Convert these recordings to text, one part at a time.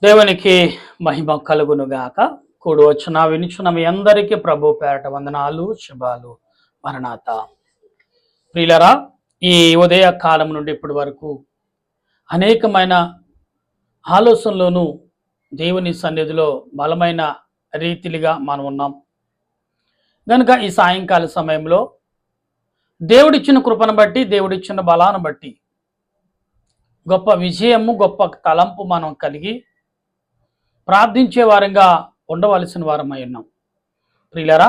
దేవునికి మహిమ కలుగునుగాక. కూడి వచ్చిన వినుచున్న మీ అందరికీ ప్రభు పేరట వందనాలు, శుభాలు. మరణాత ప్రియులరా, ఈ ఉదయ కాలం నుండి ఇప్పటి వరకు అనేకమైన ఆలోచనలోనూ దేవుని సన్నిధిలో బలమైన రీతిలుగా మనం ఉన్నాం కనుక ఈ సాయంకాల సమయంలో దేవుడిచ్చిన కృపను బట్టి, దేవుడిచ్చిన బలాన్ని బట్టి గొప్ప విజయము, గొప్ప తలంపు మనం కలిగి ప్రార్థించే వారంగా ఉండవలసిన వారమై ఉన్నాం. ప్రియులరా,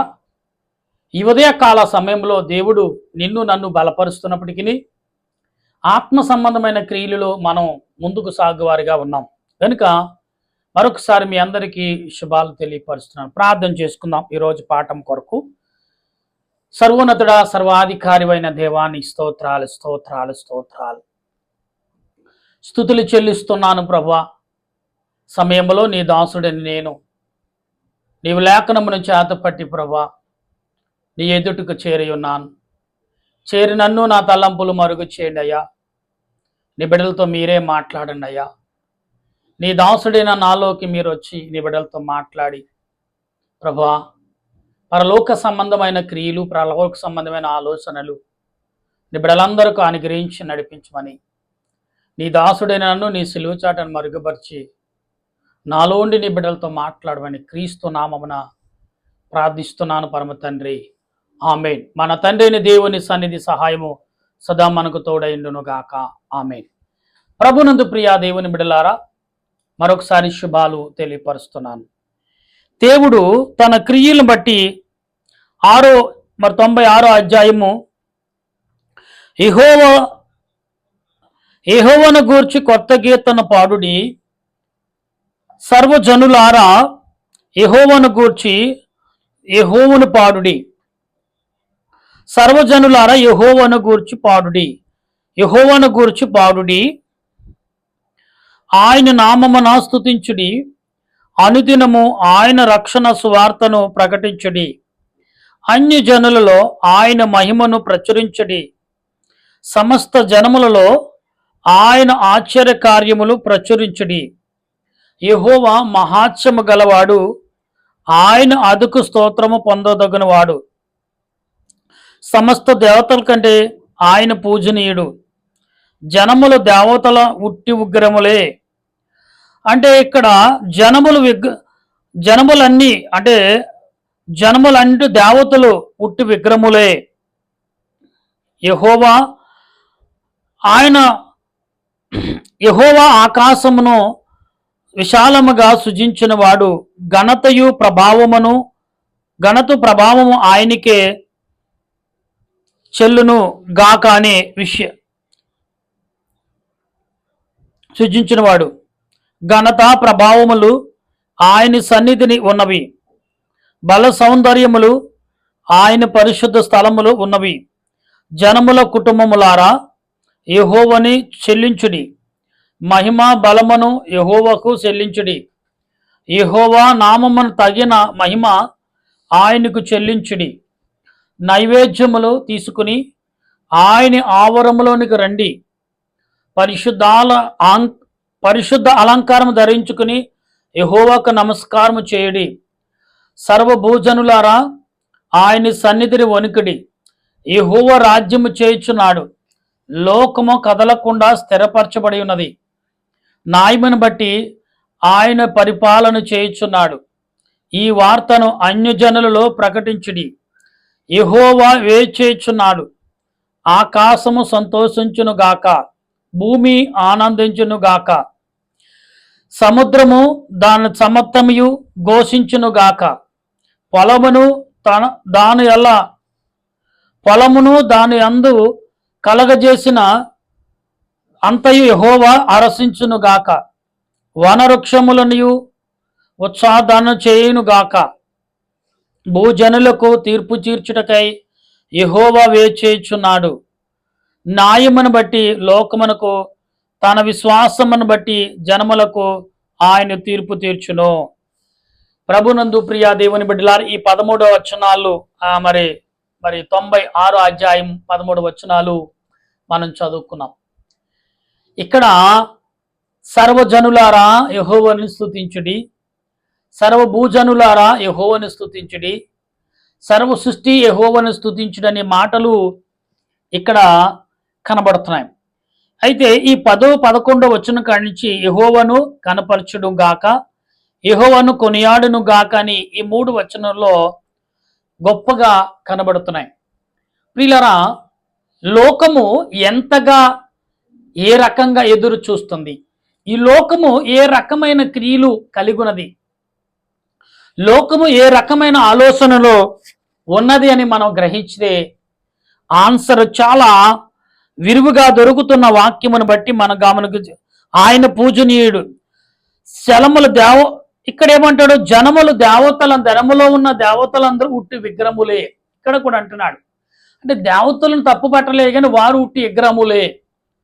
ఈ ఉదయ కాల సమయంలో దేవుడు నిన్ను నన్ను బలపరుస్తున్నప్పటికీ ఆత్మ సంబంధమైన క్రియలలో మనం ముందుకు సాగువారిగా ఉన్నాం కనుక మరొకసారి మీ అందరికీ శుభాలు తెలియపరుస్తున్నాను. ప్రార్థన చేసుకుందాం. ఈరోజు పాఠం కొరకు. సర్వోన్నతుడ, సర్వాధికారివైన దేవాన్ని స్తోత్రాలు స్తోత్రాలు స్తోత్రాలు స్తుతులు చెల్లిస్తున్నాను ప్రభువా. సమయంలో నీ దాసుడిని నేను నీవు లేఖనమును చేతపట్టి ప్రభువా నీ ఎదుటకు చేరి ఉన్నాను. చేరి నన్ను నా తలంపులు మరుగు చేయండి అయ్యా. నీ బిడ్డలతో మీరే మాట్లాడండి అయ్యా. నీ దాసుడైన నాలోకి మీరు వచ్చి నీ బిడ్డలతో మాట్లాడి ప్రభువా పరలోక సంబంధమైన క్రియలు, పరలోక సంబంధమైన ఆలోచనలు నీ బిడ్డలందరికీ అనుగ్రహించి నడిపించమని నీ దాసుడైన నన్ను నీ సిలువ చాటను మరుగుపరిచి నాలోండి నీ బిడ్డలతో మాట్లాడమని క్రీస్తు నామమున ప్రార్థిస్తున్నాను పరమ తండ్రి, ఆమేన్. మన తండ్రిని దేవుని సన్నిధి సహాయము సదా మనకు తోడైండును గాక, ఆమేన్. ప్రభునందు ప్రియా దేవుని బిడ్డలారా, మరొకసారి శుభాలు తెలియపరుస్తున్నాను. దేవుడు తన క్రియలను బట్టి 96 అధ్యాయము యెహోవాను గూర్చి కొత్త కీర్తన పాడుడి, సర్వజనులారా యెహోవాను గూర్చి యెహోవాను పాడుడి. సర్వజనులారా యెహోవాను గూర్చి పాడుడి, యెహోవాను గూర్చి పాడుడి. ఆయన నామమున స్తుతించుడి, అనుదినము ఆయన రక్షణ సువార్తను ప్రకటించుడి. అన్య జనులలో ఆయన మహిమను ప్రచురించుడి, సమస్త జనములలో ఆయన ఆశ్చర్య కార్యములు ప్రచురించుడి. యెహోవా మహాత్మ్యము గలవాడు, ఆయన అదుకు స్తోత్రము పొందదగినవాడు. సమస్త దేవతల కంటే ఆయన పూజనీయుడు. జనముల దేవతల ఉట్టి విగ్రహములే. అంటే ఇక్కడ జనములన్నీ అంటే జనములంటూ దేవతలు ఉట్టి విగ్రహములే. యెహోవా ఆకాశమును విశాలముగా సృజించిన వాడు. ఘనత ప్రభావము ఆయనకే చెల్లును గాక అనే సృజించినవాడు. ఘనత ప్రభావములు ఆయన సన్నిధిని ఉన్నవి. బల సౌందర్యములు ఆయన పరిశుద్ధ స్థలములు ఉన్నవి. జనముల కుటుంబములారా యెహోవాని చెల్లించుడి, మహిమ బలమును యెహోవాకు చెల్లించుడి. యెహోవా నామమును తగిన మహిమ ఆయనకు చెల్లించుడి. నైవేద్యములు తీసుకుని ఆయన ఆవరములోనికి రండి. పరిశుద్ధ అలంకారం ధరించుకుని యెహోవాకు నమస్కారము చేయుడి. సర్వభూజనులారా ఆయన సన్నిధిని వణుకుడి. యెహోవా రాజ్యము చేయుచున్నాడు, లోకము కదలకుండా స్థిరపరచబడి ఉన్నది. న్యాయమును బట్టి ఆయన పరిపాలన చేయుచున్నాడు. ఈ వార్తను అన్యజనులలో ప్రకటించుడి. యెహోవా వేచేయుచున్నాడు. ఆకాశము సంతోషించును గాక, భూమి ఆనందించును గాక, సముద్రము దాని సమత్తమియు ఘోషించును గాక. పొలమును దాని అందు కలగజేసిన అంతయు యెహోవా అరసించును గాక. వనవృక్షములనియు ఉత్సాహదానం చేయును గాక. భూజనులకు తీర్పు తీర్చుటకై యెహోవా వేచేయుచున్నాడు. న్యాయమును బట్టి లోకమునకు, తన విశ్వాసమును బట్టి జనములకు ఆయన తీర్పు తీర్చును. ప్రభునందు ప్రియా దేవుని బిడ్డలారా, ఈ 13 వచనాలు మరి 96 అధ్యాయం 13 వచనాలు మనం చదువుకున్నాం. ఇక్కడ సర్వజనులారా యెహోవాను స్తుతించుడి, సర్వభూజనులారా యెహోవాను స్తుతించుడి, సర్వ సృష్టి యెహోవాను స్తుతించుడి అనే మాటలు ఇక్కడ కనబడుతున్నాయి. అయితే ఈ 10, 11 వచనం కాడి నుంచి యెహోవాను కనపరచుడు గాక, యెహోవాను కొనియాడును గాక అని ఈ 3 వచనంలో గొప్పగా కనబడుతున్నాయి. ప్రియులారా, లోకము ఎంతగా ఏ రకంగా ఎదురు చూస్తుంది, ఈ లోకము ఏ రకమైన క్రియలు కలిగి ఉన్నది, లోకము ఏ రకమైన ఆలోచనలో ఉన్నది అని మనం గ్రహించితే ఆన్సర్ చాలా విరివిగా దొరుకుతున్న వాక్యమును బట్టి మన గమనకు ఆయన పూజనీయుడు శలములు ఇక్కడ ఏమంటాడు, జనములు ధనములో ఉన్న దేవతలందరూ ఉట్టి విగ్రహములే. ఇక్కడ కూడా అంటున్నాడు, అంటే దేవతలను తప్పు పట్టలే కానీ వారు ఉట్టి విగ్రహములే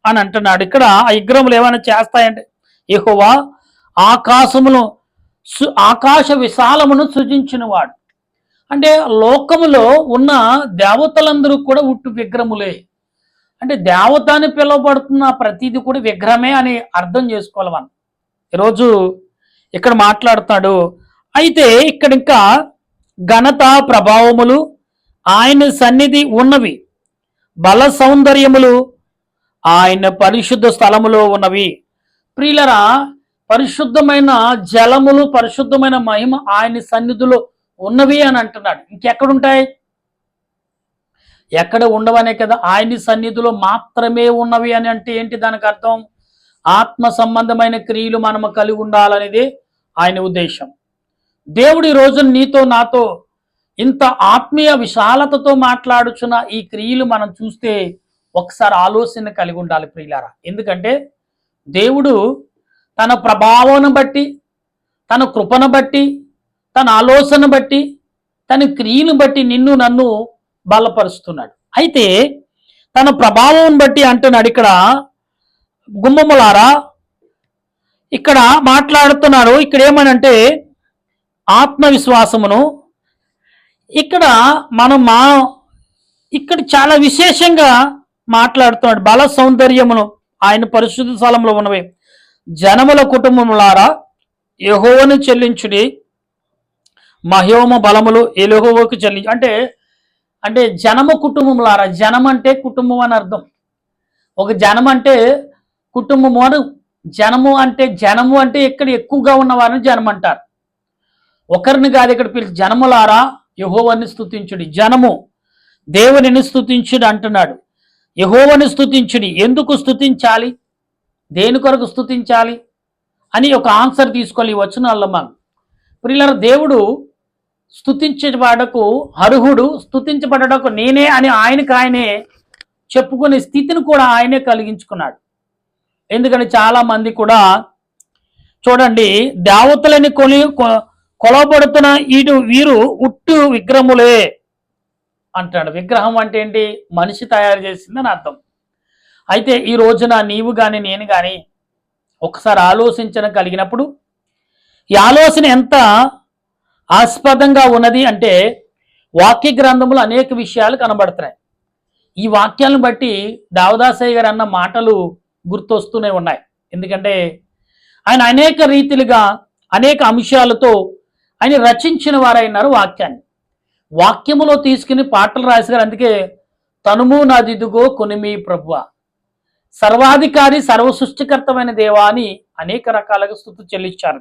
అని అంటున్నాడు. ఇక్కడ ఆ విగ్రహములు ఏమైనా చేస్తాయంటే, యెహోవా ఆకాశ విశాలమును సృజించినవాడు. అంటే లోకములో ఉన్న దేవతలందరూ కూడా ఉట్టు విగ్రహములే. అంటే దేవత అని పిలువబడుతున్న ప్రతిదీ కూడా విగ్రహమే అని అర్థం చేసుకోవాలి మనం. ఈరోజు ఇక్కడ మాట్లాడుతాడు. అయితే ఇక్కడ ఇంకా ఘనత ప్రభావములు ఆయన సన్నిధి ఉన్నవి, బల సౌందర్యములు ఆయన పరిశుద్ధ స్థలములో ఉన్నవి. ప్రియులరా, పరిశుద్ధమైన జలములు, పరిశుద్ధమైన మహిమ ఆయన సన్నిధిలో ఉన్నవి అని అంటున్నాడు. ఇంకెక్కడుంటాయి? ఎక్కడ ఉండవనే కదా, ఆయన సన్నిధిలో మాత్రమే ఉన్నవి అని అంటే ఏంటి దానికి అర్థం? ఆత్మ సంబంధమైన క్రియలు మనము కలిగి ఉండాలనేది ఆయన ఉద్దేశం. దేవుడి రోజు నీతో నాతో ఇంత ఆత్మీయ విశాలతతో మాట్లాడుచున్న ఈ క్రియలు మనం చూస్తే ఒకసారి ఆలోచన కలిగి ఉండాలి ప్రియులారా. ఎందుకంటే దేవుడు తన ప్రభావాన్ని బట్టి, తన కృపను బట్టి, తన ఆలోచన బట్టి, తన క్రియను బట్టి నిన్ను నన్ను బలపరుస్తున్నాడు. అయితే తన ప్రభావం బట్టి అంటున్నాడు ఇక్కడ, గుమ్మములారా ఇక్కడ మాట్లాడుతున్నారు. ఇక్కడ ఏమనంటే ఆత్మవిశ్వాసమును ఇక్కడ ఇక్కడ చాలా విశేషంగా మాట్లాడుతున్నాడు. బల సౌందర్యమును ఆయన పరిశుద్ధ స్థలంలో ఉన్నవి. జనముల కుటుంబములారా యెహోవాను చెల్లించుడి, మహోమ బలములు యెహోవాకు చెల్లించు. అంటే జనము కుటుంబములారా, జనం అంటే కుటుంబం అని అర్థం. ఒక జనం అంటే కుటుంబము అని, జనము అంటే ఇక్కడ ఎక్కువగా ఉన్నవారిని జనం అంటారు. ఒకరిని కాదు ఇక్కడ పిలిచి, జనములారా యెహోవాను స్తుతించుడి. జనము దేవునిని స్తుతించుడి అంటున్నాడు. యెహోవాను స్తుతించుడి. ఎందుకు స్తుతించాలి, దేని కొరకు స్తుతించాలి అని ఒక ఆన్సర్ తీసుకోవాలి ఈ వచనాల్లో మనం. ప్రియులారా, దేవుడు స్తుతించబడకు అర్హుడు, స్తుతించబడకు నేనే అని ఆయనే చెప్పుకునే స్థితిని కూడా ఆయనే కలిగించుకున్నాడు. ఎందుకంటే చాలా మంది కూడా చూడండి, దేవతలని కొలబడుతున్న వీరు ఉట్టు విగ్రహములే అంటాడు. విగ్రహం అంటే ఏంటి? మనిషి తయారు చేసిందని అర్థం. అయితే ఈ రోజున నీవు కానీ నేను కానీ ఒకసారి ఆలోచించడం కలిగినప్పుడు ఈ ఆలోచన ఎంత ఆస్పదంగా ఉన్నది అంటే, వాక్య గ్రంథములు అనేక విషయాలు కనబడుతున్నాయి. ఈ వాక్యాలను బట్టి దేవదాసయ్య గారు అన్న మాటలు గుర్తొస్తూనే ఉన్నాయి. ఎందుకంటే ఆయన అనేక రీతిలుగా అనేక అంశాలతో ఆయన రచించిన వారైనారు వాక్యాన్ని. వాక్యములో తీసుకుని పాటలు రాశారు. అందుకే తనుము నాదిదుగో కొనిమి ప్రభువా, సర్వాధికారి సర్వసృష్టికర్తమైన దేవా అని అనేక రకాలుగా స్తుతి చెల్లించారు.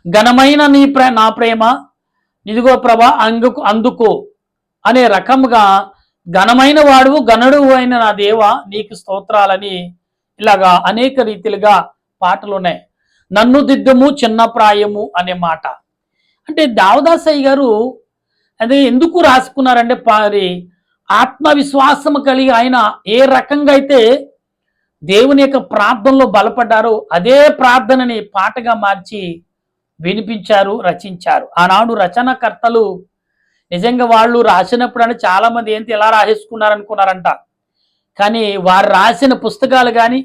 ఘనమైన నా ప్రేమ ఇదిగో ప్రభా అందుకో అనే రకముగా ఘనమైన వాడువు గణుడు అయిన నా దేవ నీకు స్తోత్రాలని ఇలాగా అనేక రీతిలుగా పాటలు ఉన్నాయి. నన్ను దిద్దము చిన్న ప్రాయము అనే మాట. అంటే దేవదాసయ్య గారు అదే ఎందుకు రాసుకున్నారంటే, ఆత్మవిశ్వాసం కలిగి ఆయన ఏ రకంగా అయితే దేవుని యొక్క ప్రార్థనలో బలపడ్డారో అదే ప్రార్థనని పాటగా మార్చి వినిపించారు, రచించారు. ఆనాడు రచనకర్తలు నిజంగా వాళ్ళు రాసినప్పుడు అంటే చాలా మంది ఏంటి ఎలా రాసేసుకున్నారనుకున్నారంట. కానీ వారు రాసిన పుస్తకాలు కానీ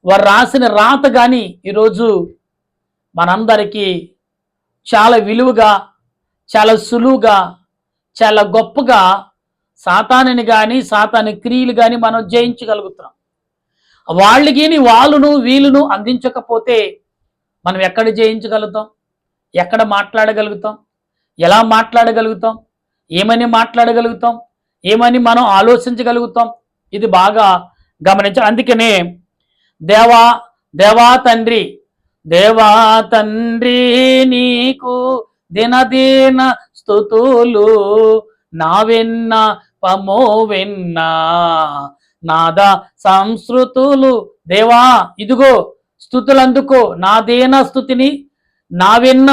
వారు రాసిన రాత కానీ ఈరోజు మనందరికీ చాలా విలువగా, చాలా సులువుగా, చాలా గొప్పగా సాతానుని కానీ సాతాను క్రియలు కానీ మనం జయించగలుగుతున్నాం. వాళ్ళకి వాళ్ళును వీళ్ళును అందించకపోతే మనం ఎక్కడ జయించగలుగుతాం? ఎక్కడ మాట్లాడగలుగుతాం? ఎలా మాట్లాడగలుగుతాం? ఏమని మాట్లాడగలుగుతాం? ఏమని మనం ఆలోచించగలుగుతాం? ఇది బాగా గమనించాలి. అందుకనే దేవా దేవా తండ్రి దేవా తండ్రి నీకు దినదిన స్తుతులు నా వెన్న పమో వెన్న నాద సంస్కృతులు. దేవా ఇదిగో స్తుతులు అందుకో, నాదేన స్థుతిని నా వెన్న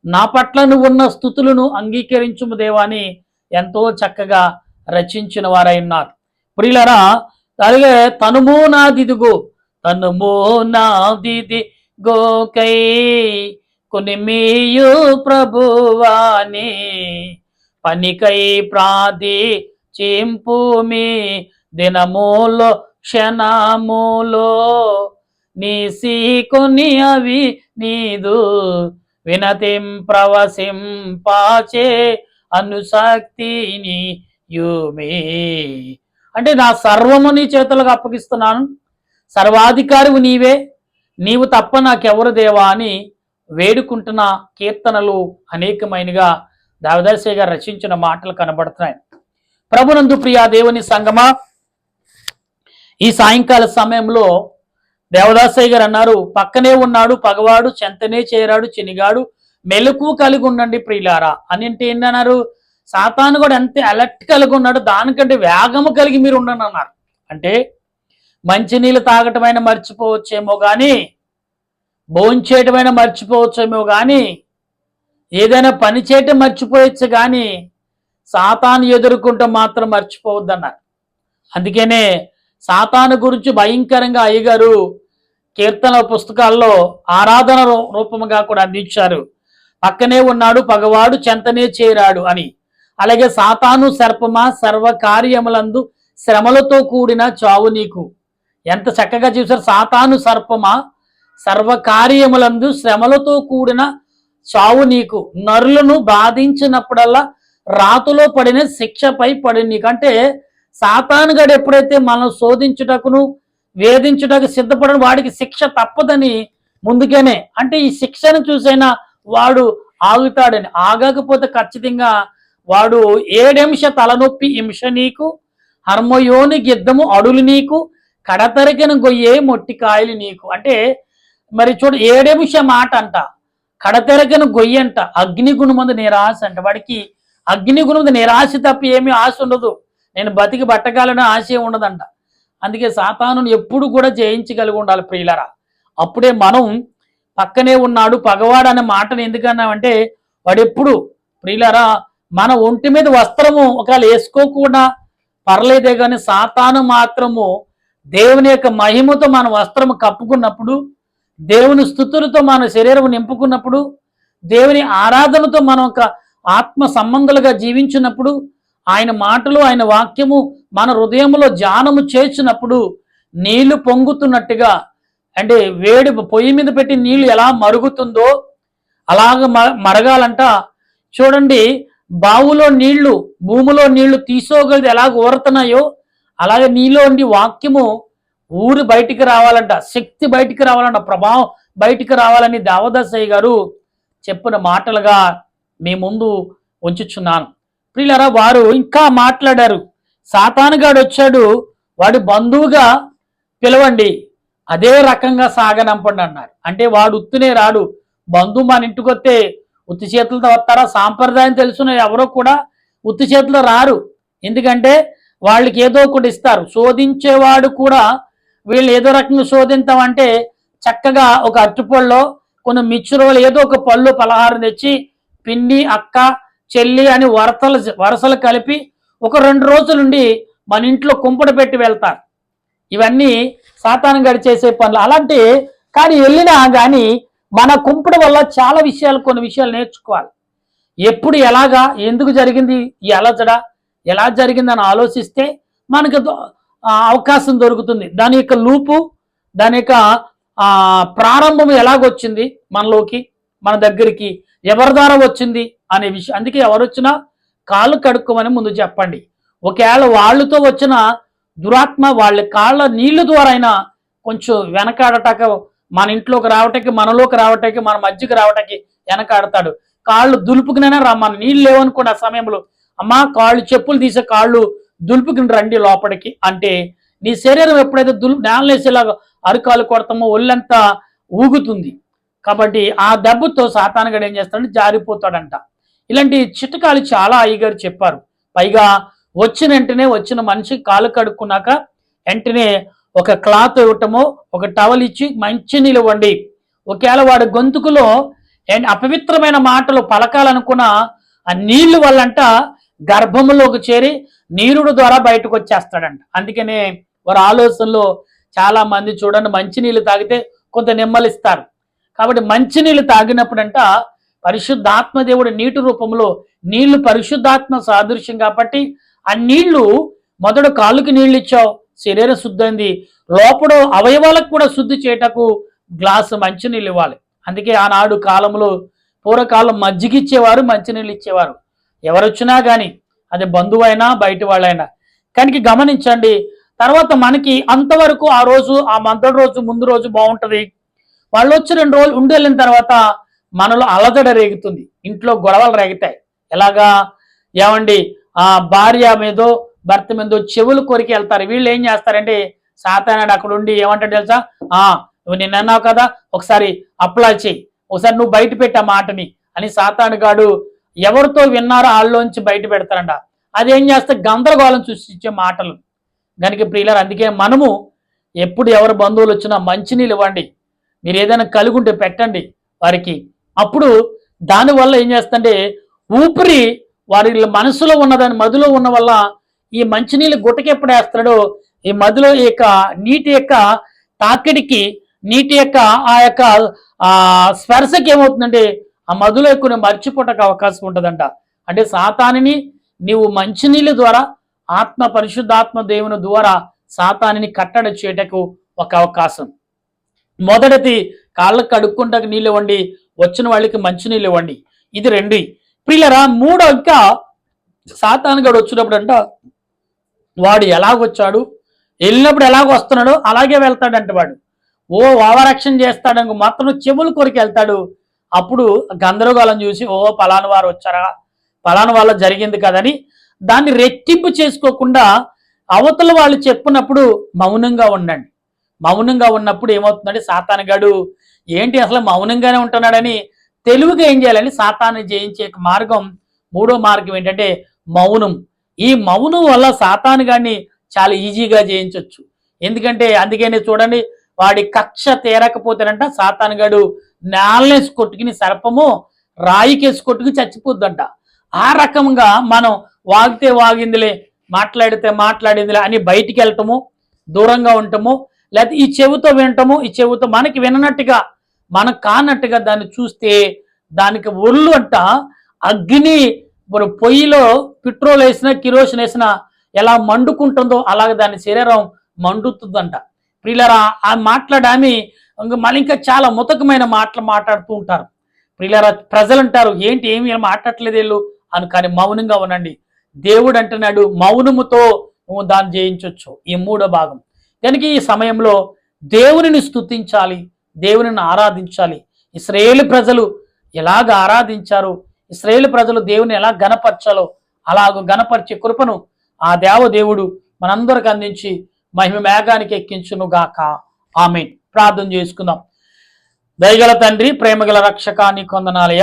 నా పట్ల నువ్వున్న స్థుతులను అంగీకరించుము దేవా అని ఎంతో చక్కగా రచించిన వారై ఉన్నారు. ప్రియులరా, అలాగే తనుమో నాదిదిగో తనుమో నాదిదిగో కై కొనిమీయు ప్రభువాని పనికై ప్రాది చింపుమి దినములో క్షణములో నీసి కొని అవి నీదు వినతిం ప్రవసింపాచే అనుశక్తిని యుమే. అంటే నా సర్వము నీ చేతులకు అప్పగిస్తున్నాను, సర్వాధికారివు నీవే, నీవు తప్ప నాకెవరు దేవా అని వేడుకుంటున్న కీర్తనలు అనేకమైనగా దేవదాసి గారు రచించిన మాటలు కనబడుతున్నాయి. ప్రభునందు ప్రియా దేవుని సంగమా, ఈ సాయంకాల సమయంలో దేవదాసయ్య గారు అన్నారు, పక్కనే ఉన్నాడు పగవాడు, చెంతనే చేరాడు చినిగాడు, మెలకు కలిగి ఉండండి ప్రియులారా అని. అంటే ఏంటన్నారు? సాతాను కూడా అంతే అలర్ట్ కలిగి ఉన్నాడు, దానికంటే వేగము కలిగి మీరు ఉండండి అన్నారు. అంటే మంచినీళ్ళు తాగటమైన మర్చిపోవచ్చేమో కానీ, భోంచేయటమైన మర్చిపోవచ్చేమో కానీ, ఏదైనా పని చేయటం మర్చిపోవచ్చు కానీ సాతాను ఎదుర్కొంటూ మాత్రం మర్చిపోవద్దన్నారు. అందుకనే సాతాను గురించి భయంకరంగా అయ్యగారు కీర్తన పుస్తకాల్లో ఆరాధన రూపముగా కూడా అందించారు. పక్కనే ఉన్నాడు పగవాడు, చెంతనే చేరాడు అని. అలాగే సాతాను సర్పమా సర్వకార్యములందు శ్రమలతో కూడిన చావు నీకు. ఎంత చక్కగా చూసారు. సాతాను సర్పమా సర్వకార్యములందు శ్రమలతో కూడిన చావు నీకు, నరులను బాధించినప్పుడల్లా రాతులో పడిన శిక్షపై పడి నీకు. అంటే సాతాను గడు ఎప్పుడైతే మనం శోధించుటకును వేధించుటకు సిద్ధపడిన వాడికి శిక్ష తప్పదని ముందుగానే, అంటే ఈ శిక్షను చూసైనా వాడు ఆగుతాడని. ఆగకపోతే ఖచ్చితంగా వాడు 7 అంశ తలనొప్పి హింస నీకు, హర్మయోని గిద్దము అడులు నీకు, కడతరికిన గొయ్యే మొట్టికాయలు నీకు. అంటే మరి చూడు 7 అంశ మాట అంట, కడతెరకిన గొయ్యి అంట, అగ్నిగుణమందు నిరాశ అంట. వాడికి అగ్నిగుణమందు నిరాశ తప్ప ఏమీ ఆశ ఉండదు. నేను బతికి బట్టగాలని ఆశ ఉండదంట. అందుకే సాతానుని ఎప్పుడు కూడా జయించగలిగి ఉండాలి ప్రియులరా. అప్పుడే మనం పక్కనే ఉన్నాడు పగవాడు అనే మాటను ఎందుకన్నామంటే, వాడు ఎప్పుడు ప్రియులరా మన ఒంటి మీద వస్త్రము ఒకవేళ వేసుకోకుండా పర్లేదే కానీ సాతాను మాత్రము దేవుని యొక్క మహిమతో మన వస్త్రము కప్పుకున్నప్పుడు, దేవుని స్తుతులతో మన శరీరం నింపుకున్నప్పుడు, దేవుని ఆరాధనతో మనం ఒక ఆత్మ సంబంధాలుగా జీవించినప్పుడు, ఆయన మాటలు ఆయన వాక్యము మన హృదయంలో ధ్యానము చేసినప్పుడు నీళ్లు పొంగుతున్నట్టుగా, అంటే వేడి పొయ్యి మీద పెట్టి నీళ్లు ఎలా మరుగుతుందో అలాగ మరగాలంట. చూడండి, బావులో నీళ్లు భూమిలో నీళ్లు తీసుకోగలిది ఎలాగ ఊరుతున్నాయో అలాగే నీలో ఉండి వాక్యము ఊరు బయటికి రావాలంట, శక్తి బయటికి రావాలంట, ప్రభావం బయటికి రావాలని దేవదాసయ్య గారు చెప్పిన మాటలుగా మీ ముందు ఉంచుచున్నాను. ప్రియులారా, వారు ఇంకా మాట్లాడారు. సాతానుగాడు వచ్చాడు, వాడి బంధువుగా పిలవండి, అదే రకంగా సాగనంపండి అన్నారు. అంటే వాడు ఉత్తునే రాడు. బంధువు మన ఇంటికి వస్తే ఉత్తి చేతులతో వస్తారా? సాంప్రదాయం తెలుసున్న ఎవరో కూడా ఉత్తి చేతులు రారు. ఎందుకంటే వాళ్ళకి ఏదో ఒకటి ఇస్తారు. శోధించేవాడు కూడా వీళ్ళు ఏదో రకంగా శోధించామంటే చక్కగా ఒక అరటిపళ్ళలో కొన్ని మిచ్చురలు ఏదో ఒక పళ్ళు పలహారం తెచ్చి పిన్ని అక్క చెల్లి అని వరసలు కలిపి ఒక 2 రోజులుండి మన ఇంట్లో కుంపడి పెట్టి వెళ్తారు. ఇవన్నీ సాతాను గడి చేసే పనులు అలాంటి. కానీ వెళ్ళినా కానీ మన కుంపడి వల్ల చాలా విషయాలు కొన్ని విషయాలు నేర్చుకోవాలి. ఎప్పుడు ఎలాగా ఎందుకు జరిగింది ఈ అలజడ ఎలా జరిగిందని ఆలోచిస్తే మనకు అవకాశం దొరుకుతుంది. దాని యొక్క లూపు, దాని యొక్క ప్రారంభం ఎలాగొచ్చింది మనలోకి, మన దగ్గరికి ఎవరి ద్వారా వచ్చింది అనే విషయం. అందుకే ఎవరు వచ్చినా కాళ్ళు కడుక్కోమని ముందు చెప్పండి. ఒకవేళ వాళ్ళతో వచ్చిన దురాత్మ వాళ్ళ కాళ్ళ నీళ్లు ద్వారా అయినా కొంచెం వెనకాడటాక, మన ఇంట్లోకి రావటానికి, మనలోకి రావటానికి, మన మధ్యకి రావటానికి వెనకాడతాడు. కాళ్ళు దులుపుకునైనా రమ్మని, నీళ్ళు లేవనుకోండి ఆ సమయంలో, అమ్మా కాళ్ళు చెప్పులు తీసే కాళ్ళు దులుపుకుని రండి లోపలికి అంటే, నీ శరీరం ఎప్పుడైతే నేలలేసేలాగా అరికాలు కొడతామో ఒళ్ళంతా ఊగుతుంది. కాబట్టి ఆ దెబ్బతో సాతానుగాడు ఏం చేస్తాడంటే జారిపోతాడంట. ఇలాంటి చిట్కాలు చాలా అయ్యగారు చెప్పారు. పైగా వచ్చిన వెంటనే వచ్చిన మనిషి కాలు కడుక్కున్నాక వెంటనే ఒక క్లాత్ ఇవ్వటమో, ఒక టవల్ ఇచ్చి మంచి నీళ్ళు ఇవ్వండి. ఒకవేళ వాడి గొంతుకులో అపవిత్రమైన మాటలు పలకాలనుకున్న ఆ నీళ్లు వల్లంట గర్భంలోకి చేరి నీరుడు ద్వారా బయటకు వచ్చేస్తాడంట. అందుకనే వారి ఆలోచనలో చాలా మంది చూడండి, మంచినీళ్ళు తాగితే కొంత నెమ్మలిస్తారు. కాబట్టి మంచినీళ్ళు తాగినప్పుడంట పరిశుద్ధాత్మ దేవుడు నీటి రూపంలో, నీళ్లు పరిశుద్ధాత్మ సాదృశ్యం కాబట్టి ఆ నీళ్లు మొదట కాళ్ళకి నీళ్ళు ఇచ్చావు, శరీరం శుద్ధైంది, లోపల అవయవాలకు కూడా శుద్ధి చేయటకు గ్లాసు మంచినీళ్ళు ఇవ్వాలి. అందుకే ఆనాడు కాలంలో పూర్వకాలం మజ్జిగిచ్చేవారు, మంచినీళ్ళు ఇచ్చేవారు. ఎవరొచ్చినా కానీ, అది బంధువైనా బయట వాళ్ళైనా. కనుక గమనించండి. తర్వాత మనకి అంతవరకు ఆ రోజు, ఆ మొదటి రోజు ముందు రోజు బాగుంటుంది. వాళ్ళు వచ్చి 2 రోజులు ఉండి వెళ్ళిన తర్వాత మనలో అలజడ రేగుతుంది, ఇంట్లో గొడవలు రేగుతాయి. ఎలాగా? ఏమండి, ఆ భార్య మీదో భర్త మీదో చెవులు కొరికి వెళ్తారు. వీళ్ళు ఏం చేస్తారంటే, సాతానుడు అక్కడ ఉండి ఏమంటాడు తెలుసా, నువ్వు నిన్న అన్నావు కదా, ఒకసారి అప్లై చేయి, ఒకసారి నువ్వు బయట పెట్టి ఆ మాటని అని సాతానుగాడు ఎవరితో విన్నారో వాళ్ళలోంచి బయట పెడతారంట. అదేం చేస్తే గందరగోళం సృష్టించే మాటలు. కనుక ప్రియులారు, అందుకే మనము ఎప్పుడు ఎవరు బంధువులు వచ్చినా మంచినీళ్ళు ఇవ్వండి. మీరు ఏదైనా కలిగి ఉంటే పెట్టండి వారికి. అప్పుడు దానివల్ల ఏం చేస్తుంటే ఊపిరి వారి మనసులో ఉన్నదాని మదిలో ఉన్న వల్ల ఈ మంచినీళ్ళు గుట్టకెప్పుడు వేస్తాడో ఈ మదిలో యొక్క నీటి యొక్క తాకిడికి, నీటి యొక్క ఆ యొక్క స్పర్శకి ఏమవుతుందంటే ఆ మదిలో ఎక్కువ మర్చిపోటకు అవకాశం ఉంటుందంట. అంటే సాతానిని నీవు మంచినీళ్ళ ద్వారా, ఆత్మ పరిశుద్ధాత్మ దేవుని ద్వారా సాతానిని కట్టడి చేయటకు ఒక అవకాశం. మొదటిది కాళ్ళకు కడుక్కుంటాక నీళ్ళు ఇవ్వండి, వచ్చిన వాళ్ళకి మంచి నీళ్ళు ఇవ్వండి. ఇది 2. ప్రియులరా, 3 ఇంకా సాతానుగాడు వచ్చినప్పుడు అంట వాడు ఎలాగొచ్చాడు, వెళ్ళినప్పుడు ఎలాగ వస్తున్నాడో అలాగే వెళ్తాడంట. వాడు ఓవరాక్షన్ చేస్తాడు, మాత్రం చెవులు కొరికి వెళ్తాడు. అప్పుడు గందరగోళం చూసి పలానా వారు వచ్చారా, పలానా వాళ్ళ జరిగింది కదని దాన్ని రెట్టింపు చేసుకోకుండా అవతల వాళ్ళు చెప్పినప్పుడు మౌనంగా ఉండండి. మౌనంగా ఉన్నప్పుడు ఏమవుతుందంటే సాతానుగాడు ఏంటి అసలు మౌనంగానే ఉంటున్నాడని తెలివిగా ఏం చేయాలని సాతాన్ని జయించే మార్గం, 3వ మార్గం ఏంటంటే మౌనం. ఈ మౌనం వల్ల సాతానుగాడిని చాలా ఈజీగా జయించవచ్చు. ఎందుకంటే అందుకనే చూడండి, వాడి కక్ష తీరకపోతేనంట సాతానుగాడు నేలనేసి కొట్టుకుని సర్పము రాయికేసి కొట్టుకుని చచ్చిపోద్దంట. ఆ రకంగా మనం వాగితే వాగిందిలే, మాట్లాడితే మాట్లాడిందిలే అని బయటికి వెళ్ళటము, దూరంగా ఉండటము, లేకపోతే ఈ చెవితో వినటము, ఈ చెవితో మనకి విననట్టుగా, మనకు కానట్టుగా దాన్ని చూస్తే దానికి ఒళ్ళు అంట అగ్ని పొయ్యిలో పెట్రోల్ వేసినా కిరోసిన్ వేసినా ఎలా మండుకుంటుందో అలాగే దాని శరీరం మండుతుందంట. ప్రియులారా, ఆ మాట్లాడామి మళ్ళీ ఇంకా చాలా ముతకమైన మాటలు మాట్లాడుతూ ఉంటారు. ప్రియులారా, ప్రజలు అంటారు ఏంటి ఏమి మాట్లాడట్లేదు వీళ్ళు అని. కానీ మౌనంగా ఉండండి. దేవుడు అంటున్నాడు మౌనముతో నువ్వు దాన్ని జయించవచ్చు. ఈ 3వ భాగం. కనుక ఈ సమయంలో దేవునిని స్తుతించాలి, దేవునిని ఆరాధించాలి. ఇశ్రాయేలు ప్రజలు ఎలాగ ఆరాధించారు, ఇశ్రాయేలు ప్రజలు దేవుని ఎలా గణపరచాలో అలాగ గణపరిచే కృపను ఆ దేవదేవుడు మనందరికి అందించి మహిమ మేఘానికి ఎక్కించును గాక. ఆమేన్. ప్రార్థన చేసుకుందాం. దయగల తండ్రి, ప్రేమగల రక్షక, నీ కొందనాలయ.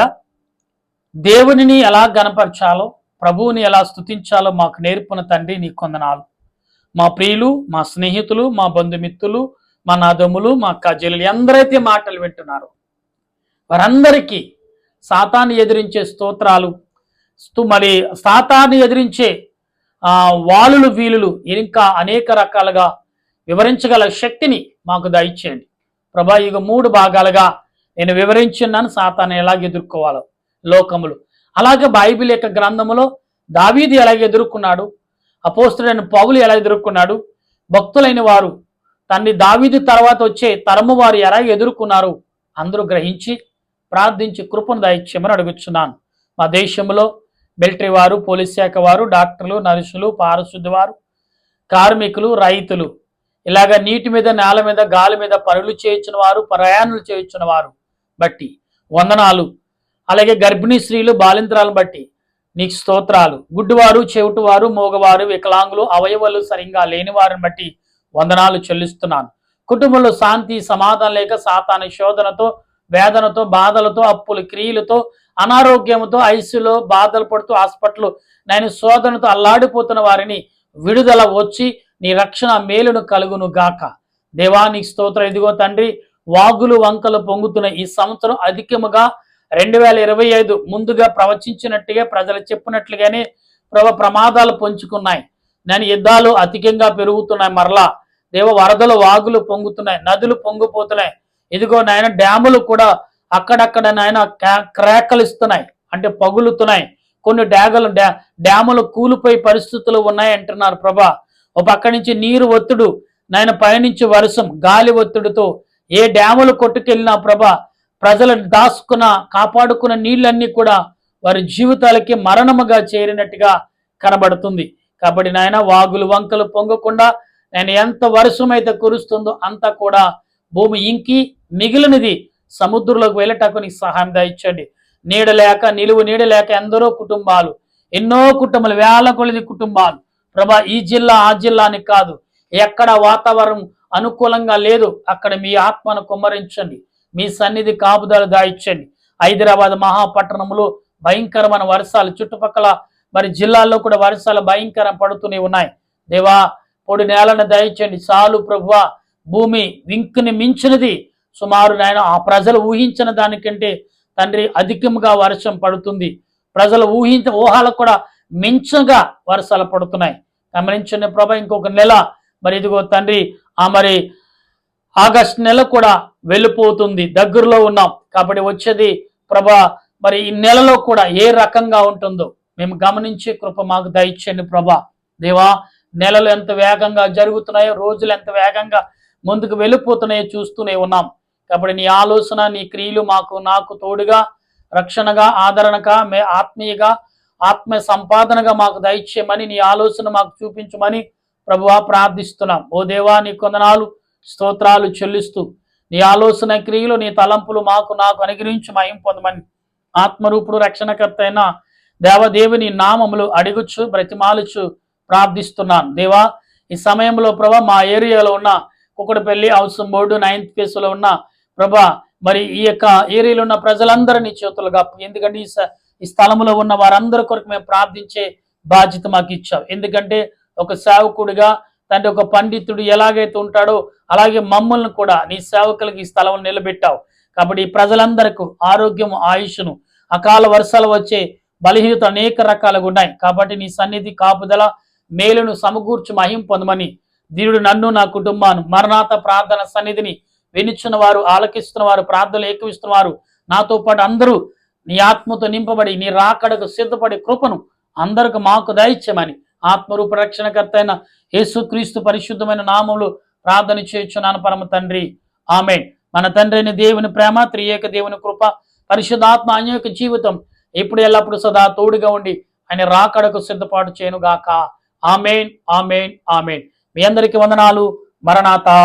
దేవునిని ఎలా గణపరచాలో, ప్రభువుని ఎలా స్తుతించాలో మాకు నేర్పున తండ్రి, నీ కొందనాలు. మా ప్రియులు, మా స్నేహితులు, మా బంధుమిత్రులు, మా నాదములు, మా కజలు ఎందరైతే మాటలు వింటున్నారు వారందరికీ సాతాన్ని ఎదిరించే స్తోత్రాలు, మరి సాతాన్ని ఎదిరించే వాలులు వీలులు ఇంకా అనేక రకాలుగా వివరించగల శక్తిని మాకు దయచేయండి ప్రభా. ఇక 3 భాగాలుగా నేను వివరించున్నాను సాతాన్ని ఎలాగ ఎదుర్కోవాలో లోకములు. అలాగే బైబిల్ యొక్క గ్రంథములో దావీదు ఎలాగ ఎదుర్కొన్నాడు, అపోస్తలుడైన పౌలు ఎలా ఎదుర్కొన్నాడు, భక్తులైన వారు తండ్రి దావీదు తర్వాత వచ్చే తరము వారు ఎలా ఎదుర్కొన్నారు అందరూ గ్రహించి ప్రార్థించి కృపను దయచేయమని అడుగుచున్నాను. మా దేశంలో మిలిటరీ వారు, పోలీస్ శాఖ వారు, డాక్టర్లు, నర్సులు, పారిశుద్ధ వారు, కార్మికులు, రైతులు ఇలాగ నీటి మీద, నేల మీద, గాలి మీద పనులు చేయించిన వారు, ప్రయాణాలు చేయించిన వారు బట్టి వందనాలు. అలాగే గర్భిణీ స్త్రీలు, బాలింత్రాలను బట్టి నీకు స్తోత్రాలు. గుడ్డివారు, చెవిటివారు, మోగవారు, వికలాంగులు, అవయవాలు సరిగా లేని వారిని బట్టి వందనాలు చెల్లిస్తున్నాను. కుటుంబంలో శాంతి సమాధానం లేక సాతాను శోధనతో, వేదనతో, బాధలతో, అప్పులు, క్రియలతో, అనారోగ్యంతో, ఐసీలో బాధలు పడుతూ హాస్పిటల్ నేను శోధనతో అల్లాడిపోతున్న వారిని విడుదల వచ్చి నీ రక్షణ మేలును కలుగును గాక. దేవానికి స్తోత్రం. ఇదిగో తండ్రి, వాగులు వంకలు పొంగుతున్న ఈ సంవత్సరం అధికముగా 2025 ముందుగా ప్రవచించినట్టుగా ప్రజలు చెప్పినట్లుగానే ప్రమాదాలు పొంచుకున్నాయి. నేను యుద్ధాలు అధికంగా పెరుగుతున్నాయి. మరలా దేవ వరదలు, వాగులు పొంగుతున్నాయి, నదులు పొంగిపోతున్నాయి. ఇదిగో నాయన డ్యాములు కూడా అక్కడక్కడ నాయన క్రాకలిస్తున్నాయి, అంటే పగులుతున్నాయి. కొన్ని డ్యాములు కూలిపోయి పరిస్థితులు ఉన్నాయి అంటున్నారు ప్రభా. ఒక పక్క నుంచి నీరు ఒత్తుడు నాయన, పయనించి వర్షం, గాలి ఒత్తుడితో ఏ డ్యాములు కొట్టుకెళ్ళినా ప్రభా, ప్రజలను దాచుకున్న కాపాడుకున్న నీళ్ళన్నీ కూడా వారి జీవితాలకి మరణముగా చేరినట్టుగా కనబడుతుంది. కాబట్టి నాయన వాగులు వంకలు పొంగకుండా నేను ఎంత వర్షం అయితే కురుస్తుందో అంతా కూడా భూమి ఇంకి మిగిలినది సముద్రంలోకి వెళ్ళటకు నీకు సహాయం దయచండి. నీడ లేక, నిలువు నీడ లేక ఎందరో కుటుంబాలు, ఎన్నో కుటుంబాలు, వేల కొలది కుటుంబాలు ప్రభా, ఈ జిల్లా ఆ జిల్లాని కాదు, ఎక్కడ వాతావరణం అనుకూలంగా లేదు అక్కడ మీ ఆత్మను కుమ్మరించండి, మీ సన్నిధి కాపుదల దాయిచ్చండి. హైదరాబాద్ మహాపట్టణంలో భయంకరమైన వర్షాలు, చుట్టుపక్కల మరి జిల్లాల్లో కూడా వర్షాలు భయంకరం పడుతూనే ఉన్నాయి. దేవా, పొడి నేలను దయచండి చాలు ప్రభువా. భూమి వింకుని మించినది సుమారు నాయన ఆ ప్రజలు ఊహించిన దానికంటే తండ్రి అధికంగా వర్షం పడుతుంది. ప్రజలు ఊహలకు కూడా మించగా వర్షాలు పడుతున్నాయి. గమనించండి ప్రభా. ఇంకొక నెల మరి ఇదిగో తండ్రి మరి ఆగస్టు నెల కూడా వెళ్ళిపోతుంది, దగ్గరలో ఉన్నాం. కాబట్టి వచ్చేది ప్రభా మరి ఈ నెలలో కూడా ఏ రకంగా ఉంటుందో మేము గమనించే కృప మాకు దయచేయండి ప్రభా. దేవా, నెలలు ఎంత వేగంగా జరుగుతున్నాయో, రోజులు ఎంత వేగంగా ముందుకు వెళ్ళిపోతున్నాయో చూస్తూనే ఉన్నాం. కాబట్టి నీ ఆలోచన, నీ క్రియలు నాకు తోడుగా, రక్షణగా, ఆదరణగా, ఆత్మీయగా, ఆత్మ సంపాదనగా మాకు దయచేయమని, నీ ఆలోచన మాకు చూపించమని ప్రభువా ప్రార్థిస్తున్నాం. ఓ దేవా, నీ కొందనాలు స్తోత్రాలు చెల్లిస్తూ నీ ఆలోచన క్రియలు, నీ తలంపులు నాకు అనుగ్రహించి మహిమ పొందమని ఆత్మరూపుడు రక్షణకర్త అయిన దేవదేవుని నామములు అడుగుచు బ్రతిమాలుచు ప్రార్థిస్తున్నాను. దేవా, ఈ సమయంలో ప్రభా మా ఏరియాలో ఉన్న కుక్కడపల్లి హౌస్ బోర్డు 9th ఫేజ్లో ఉన్న ప్రభా మరి ఈ యొక్క ఏరియాలో ఉన్న ప్రజలందరినీ చేతులుగా, ఎందుకంటే ఈ స్థలంలో ఉన్న వారందరి కొరకు మేము ప్రార్థించే బాధ్యత మాకు ఇచ్చావు. ఎందుకంటే ఒక సేవకుడిగా తండ్రి, ఒక పండితుడు ఎలాగైతే ఉంటాడో అలాగే మమ్మల్ని కూడా నీ సేవకులకి ఈ స్థలం నిలబెట్టావు. కాబట్టి ఈ ప్రజలందరికీ ఆరోగ్యం, ఆయుష్ను, అకాల వర్షాలు వచ్చే బలహీనత అనేక రకాలుగా ఉన్నాయి. కాబట్టి నీ సన్నిధి కాపుదల మేలును సమకూర్చి మహిం పొందమని దేవుడు నన్ను, నా కుటుంబాన్ని మరణాత ప్రార్థన సన్నిధిని వినిచున్న వారు, ఆలకిస్తున్న వారు, ప్రార్థనలు ఏకవిస్తున్న వారు నాతో పాటు అందరూ నీ ఆత్మతో నింపబడి నీ రాకడకు సిద్ధపడి కృపను అందరికి మాకు దయచేయమని ఆత్మరూప రక్షణకర్త అయిన యేసుక్రీస్తు పరిశుద్ధమైన నామములో ప్రార్థన చేయుచున్నాను పరమ తండ్రి, ఆమేన్. మన తండ్రి అయిన దేవుని ప్రేమ, త్రియేక దేవుని కృప, పరిశుద్ధాత్మ అన్యోక జీవితం ఎప్పుడు ఎల్లప్పుడు సదా తోడుగా ఉండి ఆయన రాకడకు సిద్ధపాటు చేయను గాక. ఆమేన్, ఆమేన్, ఆమేన్. మీ అందరికీ వందనాలు. మరణాతా.